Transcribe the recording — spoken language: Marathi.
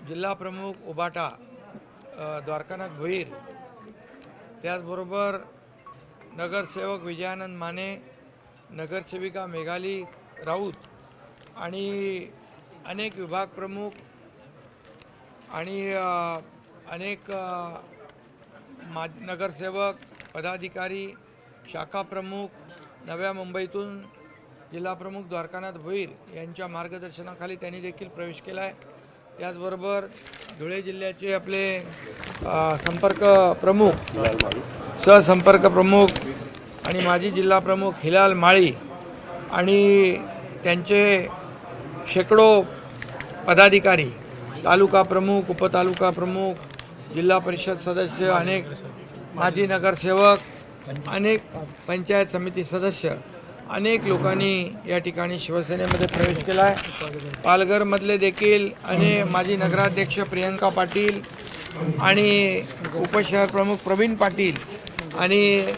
जिल्हा प्रमुख उबाटा द्वारकानाथ भोईर, त्याचबरोबर नगरसेवक विजयानंद माने, नगरसेविका मेघाली राऊत आणि अनेक विभाग प्रमुख आणि अनेक नगरसेवक, पदाधिकारी, शाखा प्रमुख, नव्या मुंबईतून जिल्हा प्रमुख द्वारकानाथ भोईर यांच्या मार्गदर्शनाखाली त्यांनी देखील प्रवेश केला आहे। त्याचबरोबर धुळे जिल्ह्याचे आपले संपर्क प्रमुख, सहसंपर्क प्रमुख आणि माजी जिल्हा प्रमुख हिलाल माळी आणि त्यांचे शेकडो पदाधिकारी, तालुका प्रमुख, उपतालुका प्रमुख, जिल्हा परिषद सदस्य, अनेक माजी नगरसेवक, अनेक पंचायत समिती सदस्य, अनेक लोकांनी या ठिकाणी शिवसेनेमध्ये प्रवेश केला आहे। पालघरमधले देखील अनेक माजी नगराध्यक्ष प्रियंका पाटील आणि उपशहर प्रमुख प्रवीण पाटील आणि